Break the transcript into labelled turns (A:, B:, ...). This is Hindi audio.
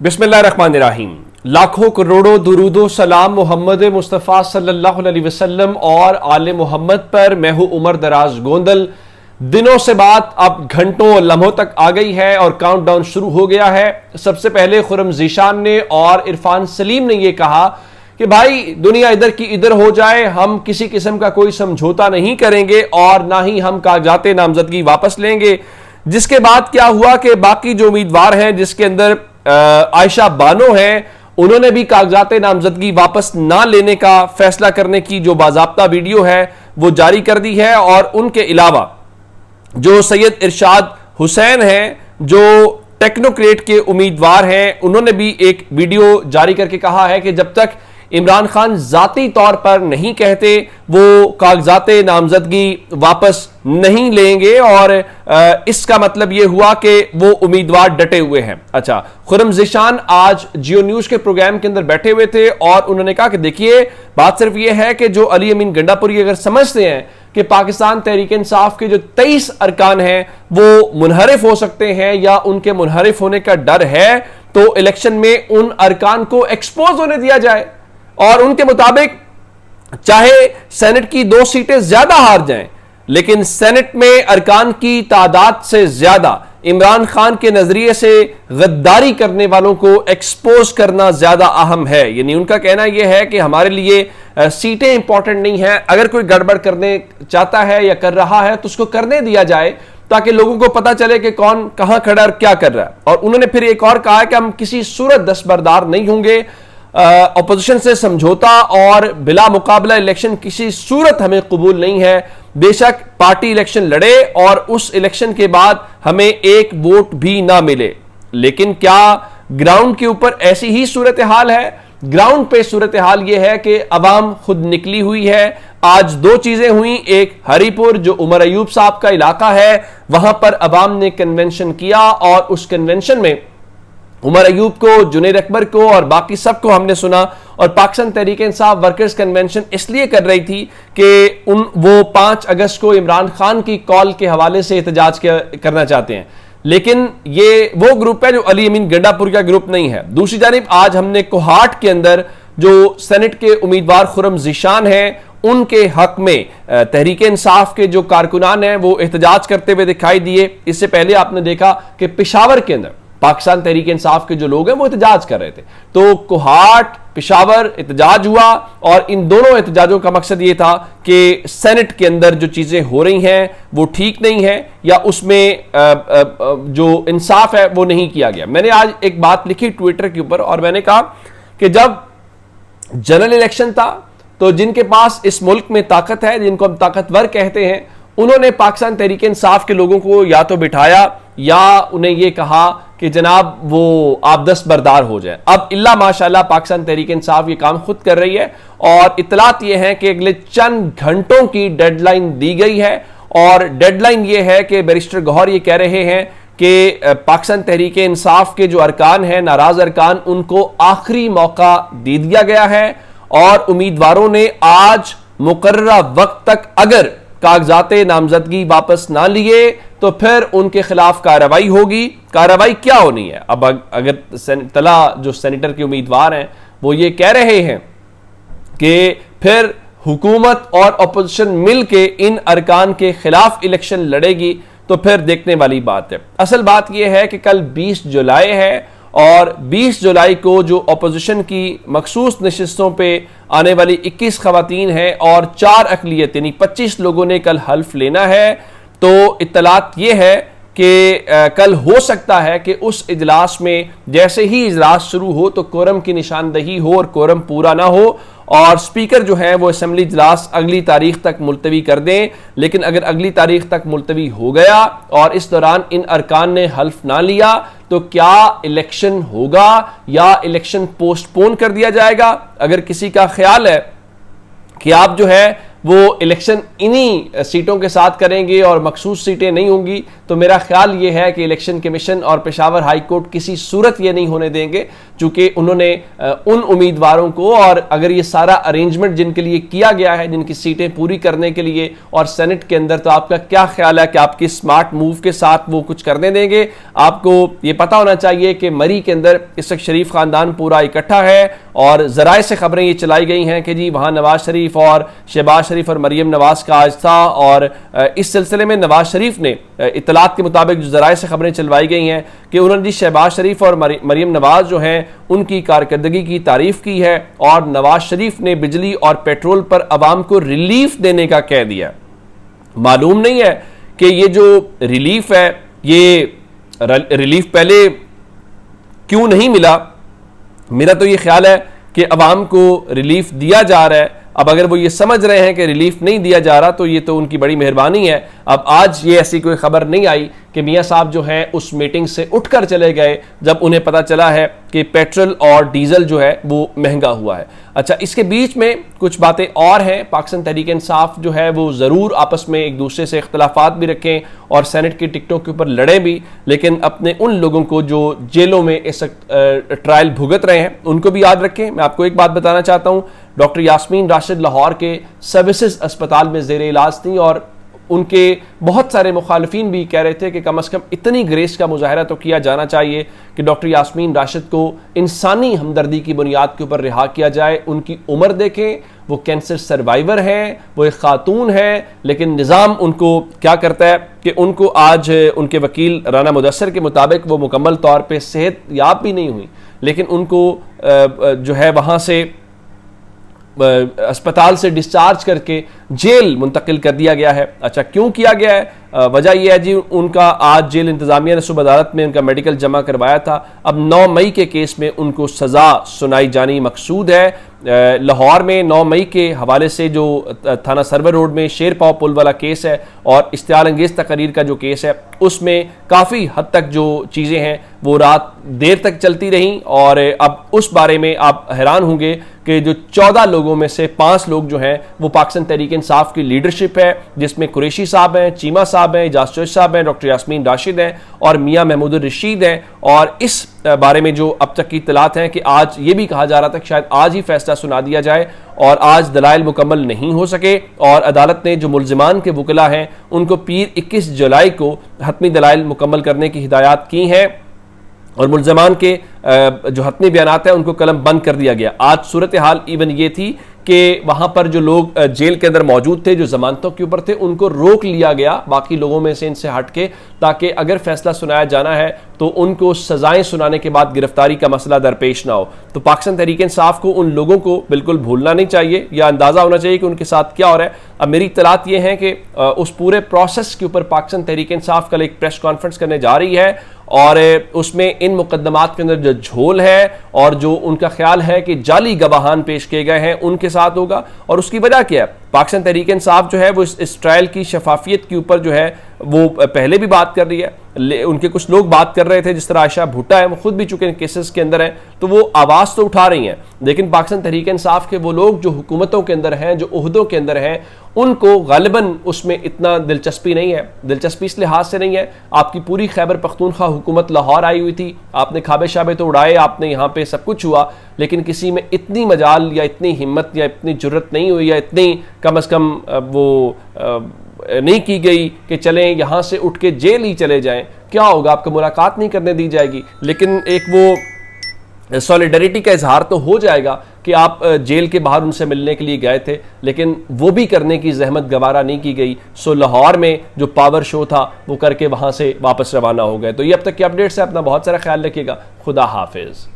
A: बिस्मिल्लाहिर्रहमानिर्रहीम। लाखों करोड़ों दुरूदो सलाम मोहम्मद मुस्तफ़ा सल्लल्लाहु अलैहि वसल्लम और आले मोहम्मद पर। मैं हूं उमर दराज गोंदल। दिनों से बात अब घंटों लम्हों तक आ गई है और काउंटडाउन शुरू हो गया है। सबसे पहले खुर्रम ज़ीशान ने और इरफान सलीम ने यह कहा कि भाई दुनिया इधर की इधर हो जाए, हम किसी किस्म का कोई समझौता नहीं करेंगे और ना ही हम कागजात नामजदगी वापस लेंगे। जिसके बाद क्या हुआ कि बाकी जो उम्मीदवार हैं, जिसके अंदर आयशा बानो हैं, उन्होंने भी कागजात नामजदगी वापस ना लेने का फैसला करने की जो बाज़ाब्ता वीडियो है वो जारी कर दी है। और उनके अलावा जो सैयद इरशाद हुसैन हैं, जो टेक्नोक्रेट के उम्मीदवार हैं, उन्होंने भी एक वीडियो जारी करके कहा है कि जब तक इमरान खान जाती तौर पर नहीं कहते वो कागजात नामजदगी वापस नहीं लेंगे। और इसका मतलब यह हुआ कि वो उम्मीदवार डटे हुए हैं। अच्छा, खुर्रम ज़ीशान आज जियो न्यूज के प्रोग्राम के अंदर बैठे हुए थे और उन्होंने कहा कि देखिए, बात सिर्फ यह है कि जो अली अमीन गंडापुरी अगर समझते हैं कि पाकिस्तान तहरीक इंसाफ के जो 23 अरकान हैं वो मुनहरिफ हो सकते हैं या उनके मुनहरिफ होने का डर है, तो इलेक्शन में उन अरकान को एक्सपोज होने दिया जाए और उनके मुताबिक चाहे सेनेट की 2 सीटें ज्यादा हार जाएं, लेकिन सेनेट में अरकान की तादाद से ज्यादा इमरान खान के नजरिए से गद्दारी करने वालों को एक्सपोज करना ज्यादा अहम है। यानी उनका कहना यह है कि हमारे लिए सीटें इंपॉर्टेंट नहीं है, अगर कोई गड़बड़ करने चाहता है या कर रहा है तो उसको करने दिया जाए ताकि लोगों को पता चले कि कौन कहां खड़ा और क्या कर रहा है। और उन्होंने फिर एक और कहा कि हम किसी सूरत दस्तबरदार नहीं होंगे, अपोजिशन से समझौता और बिला मुकाबला इलेक्शन किसी सूरत हमें कबूल नहीं है। बेशक पार्टी इलेक्शन लड़े और उस इलेक्शन के बाद हमें एक वोट भी ना मिले, लेकिन क्या ग्राउंड के ऊपर ऐसी ही सूरत हाल है? ग्राउंड पे सूरत हाल यह है कि अवाम खुद निकली हुई है। आज 2 चीजें हुई। एक, हरीपुर जो उमर अयूब साहब का इलाका है, वहां पर अवाम ने कन्वेंशन किया और उस कन्वेंशन में उमर अयूब को, जुनैद अकबर को और बाकी सबको हमने सुना। और पाकिस्तान तहरीक इंसाफ वर्कर्स कन्वेंशन इसलिए कर रही थी कि वो 5 अगस्त को इमरान खान की कॉल के हवाले से एहतजाज करना चाहते हैं, लेकिन ये वो ग्रुप है जो अली अमीन गंडापुर का ग्रुप नहीं है। दूसरी जानिब आज हमने कोहाट के अंदर जो सेनेट के उम्मीदवार खुर्रम ज़ीशान हैं, उनके हक में तहरीक इंसाफ के जो कारकुनान हैं वो एहतजाज करते हुए दिखाई दिए। इससे पहले आपने देखा कि पेशावर के अंदर पाकिस्तान तहरीक इंसाफ के जो लोग हैं वो एहतजाज कर रहे थे। तो कोहाट, पेशावर एहतजाज हुआ और इन दोनों एहतजाजों का मकसद ये था कि सेनेट के अंदर जो चीजें हो रही हैं वो ठीक नहीं है या उसमें जो इंसाफ है वो नहीं किया गया। मैंने आज एक बात लिखी ट्विटर के ऊपर और मैंने कहा कि जब जनरल इलेक्शन था तो जिनके पास इस मुल्क में ताकत है, जिनको हम ताकतवर कहते हैं, उन्होंने पाकिस्तान तहरीक इंसाफ के लोगों को या तो बिठाया या उन्हें यह कहा कि जनाब वो आप दस्तबरदार हो जाए। अब इल्ला माशाल्लाह पाकिस्तान तहरीक इंसाफ ये काम खुद कर रही है और इतलात ये है कि अगले चंद घंटों की डेडलाइन दी गई है। और डेडलाइन ये है कि बैरिस्टर गौहर ये कह रहे हैं कि पाकिस्तान तहरीक इंसाफ के जो अरकान हैं, नाराज अरकान, उनको आखिरी मौका दे दिया गया है और उम्मीदवारों ने आज मुकर्ररा वक्त तक अगर कागजात नामजदगी वापस ना लिए तो फिर उनके खिलाफ कार्रवाई होगी। कार्रवाई क्या होनी है? अब अगर तला जो सेनेटर के उम्मीदवार हैं वो ये कह रहे हैं कि फिर हुकूमत और अपोजिशन मिलके इन अरकान के खिलाफ इलेक्शन लड़ेगी, तो फिर देखने वाली बात है। असल बात यह है कि कल 20 जुलाई है और 20 जुलाई को जो अपोजिशन की मखसूस नशिस्तों पे आने वाली 21 खवातीन हैं और 4 अक़लियत यानी 25 लोगों ने कल हल्फ लेना है। तो इत्तलात ये है कि कल हो सकता है कि उस इजलास में जैसे ही इजलास शुरू हो तो कोरम की निशानदही हो और कोरम पूरा ना हो और स्पीकर जो है वो असेंबली इजलास अगली तारीख तक मुलतवी कर दें। लेकिन अगर अगली तारीख तक मुलतवी हो गया और इस दौरान इन अरकान ने हल्फ ना लिया तो क्या इलेक्शन होगा या इलेक्शन पोस्टपोन कर दिया जाएगा? अगर किसी का ख्याल है कि आप जो है वो इलेक्शन इन्हीं सीटों के साथ करेंगे और मखसूस सीटें नहीं होंगी, तो मेरा ख्याल ये है कि इलेक्शन कमीशन और पेशावर हाई कोर्ट किसी सूरत ये नहीं होने देंगे, चूंकि उन्होंने उन उम्मीदवारों को, और अगर ये सारा अरेंजमेंट जिनके लिए किया गया है, जिनकी सीटें पूरी करने के लिए और सेनेट के अंदर, तो आपका क्या ख्याल है कि आपकी स्मार्ट मूव के साथ वो कुछ करने देंगे? आपको ये पता होना चाहिए कि मरी के अंदर इस वक्त शरीफ खानदान पूरा इकट्ठा है और जराए से खबरें ये चलाई गई हैं कि जी वहां नवाज शरीफ और शहबाज शरीफ और मरियम नवाज का आज था, और इस सिलसिले में नवाज शरीफ ने इतलात के मुताबिक जो जराए से खबरें चलवाई गई हैं कि उन्होंने जी शहबाज शरीफ और मरियम नवाज जो हैं उनकी कारकर्दगी की तारीफ की है, और नवाज शरीफ ने बिजली और पेट्रोल पर अवाम को रिलीफ देने का कह दिया। मालूम नहीं है कि ये जो रिलीफ है, ये रिलीफ पहले क्यों नहीं मिला। मेरा तो ये ख्याल है कि अवाम को रिलीफ दिया जा रहा है। अब अगर वो ये समझ रहे हैं कि रिलीफ नहीं दिया जा रहा, तो ये तो उनकी बड़ी मेहरबानी है। अब आज ये ऐसी कोई खबर नहीं आई कि मियां साहब जो हैं उस मीटिंग से उठकर चले गए जब उन्हें पता चला है कि पेट्रोल और डीजल जो है वो महंगा हुआ है। अच्छा, इसके बीच में कुछ बातें और हैं। पाकिस्तान तहरीक इंसाफ जो है वो ज़रूर आपस में एक दूसरे से इख्तलाफात भी रखें और सेनेट की टिकटों के ऊपर लड़ें भी, लेकिन अपने उन लोगों को जो जेलों में इस ट्रायल भुगत रहे हैं उनको भी याद रखें। मैं आपको एक बात बताना चाहता हूँ, डॉक्टर यास्मीन राशिद लाहौर के सर्विसेज अस्पताल में ज़ेर इलाज थी, और उनके बहुत सारे मुखालिफिन भी कह रहे थे कि कम अज़ कम इतनी ग्रेस का मुजाहरा तो किया जाना चाहिए कि डॉक्टर यास्मीन राशिद को इंसानी हमदर्दी की बुनियाद के ऊपर रिहा किया जाए। उनकी उम्र देखें, वो कैंसर सर्वाइवर हैं, वो एक खातून है, लेकिन निज़ाम उनको क्या करता है कि उनको आज उनके वकील राना मुदस्सर के मुताबिक वो मुकम्मल तौर पर सेहत याब भी नहीं हुई, लेकिन उनको जो है वहाँ से अस्पताल से डिस्चार्ज करके जेल मुंतकिल कर दिया गया है। अच्छा, क्यों किया गया है? वजह यह है जी, उनका आज जेल इंतजामिया ने सुबह अदालत में उनका मेडिकल जमा करवाया था। अब 9 मई के केस में उनको सज़ा सुनाई जानी मकसूद है। लाहौर में 9 मई के हवाले से जो थाना सर्वर रोड में शेर पाव पुल वाला केस है और इश्तियाल अंगेज तकरीर का जो केस है, उसमें काफ़ी हद तक जो चीज़ें हैं वो रात देर तक चलती रहीं, और अब उस बारे में आप हैरान होंगे कि जो 14 लोगों में से 5 लोग जो हैं वो पाकिस्तान तहरीक इंसाफ की लीडरशिप है, जिसमें कुरैशी साहब हैं, चीमा साहब हैं, इजाज चौधरी साहब हैं, डॉक्टर यास्मीन राशिद हैं और मियां महमूद रशीद हैं। और इस बारे में जो अब तक की इत्तलात हैं कि आज ये भी कहा जा रहा था कि शायद आज ही फैसला सुना दिया जाए, और आज दलाइल मुकम्मल नहीं हो सके, और अदालत ने जो मुल्जिमान के वकला हैं उनको पीर 21 जुलाई को हतमी दलाइल मुकम्मल करने की हिदायत की हैं, और मुल्जिमान के जो हतमी बयानात हैं उनको कलम बंद कर दिया गया। आज सूरत हाल इवन ये थी कि वहां पर जो लोग जेल के अंदर मौजूद थे, जो जमानतों के ऊपर थे, उनको रोक लिया गया बाकी लोगों में से, इनसे हट के, ताकि अगर फैसला सुनाया जाना है तो उनको सजाएं सुनाने के बाद गिरफ्तारी का मसला दरपेश ना हो। तो पाकिस्तान तहरीक इंसाफ को उन लोगों को बिल्कुल भूलना नहीं चाहिए, या अंदाजा होना चाहिए कि उनके साथ क्या हो रहा है। अब मेरी इत्तलात ये है कि उस पूरे प्रोसेस के ऊपर पाकिस्तान तहरीक इंसाफ कल एक प्रेस कॉन्फ्रेंस करने जा रही है, और उसमें इन मुकदमात के अंदर जो झोल है और जो उनका ख्याल है कि जाली गवाहान पेश किए गए हैं उनके साथ होगा। और उसकी वजह क्या है? पाकिस्तान तहरीक इंसाफ जो है वो इस ट्रायल की शफाफियत के ऊपर जो है वो पहले भी बात कर रही है। उनके कुछ लोग बात कर रहे थे, जिस तरह आयशा भुट्टा है, वो खुद भी चुके केसेस के अंदर हैं, तो वो आवाज़ तो उठा रही हैं, लेकिन पाकिस्तान तहरीक इंसाफ के वो लोग जो हुकूमतों के अंदर हैं, जो उहदों के अंदर हैं, उनको गालिबन उसमें इतना दिलचस्पी नहीं है। दिलचस्पी इस लिहाज से नहीं है, आपकी पूरी खैबर पख्तूनख्वा हुकूमत लाहौर आई हुई थी, आपने खाबे शाबे तो उड़ाए, आपने यहाँ पे सब कुछ हुआ, लेकिन किसी में इतनी मजाल या इतनी हिम्मत या इतनी जुर्रत नहीं हुई, या इतनी कम अज़ कम वो नहीं की गई कि चलें यहाँ से उठ के जेल ही चले जाएं। क्या होगा? आपको मुलाकात नहीं करने दी जाएगी, लेकिन एक वो सॉलिडरिटी का इजहार तो हो जाएगा कि आप जेल के बाहर उनसे मिलने के लिए गए थे, लेकिन वो भी करने की जहमत गवारा नहीं की गई। सो लाहौर में जो पावर शो था वो करके वहाँ से वापस रवाना हो गए। तो ये अब तक की अपडेट्स है, अपना बहुत सारा ख्याल रखिएगा। खुदा हाफिज़।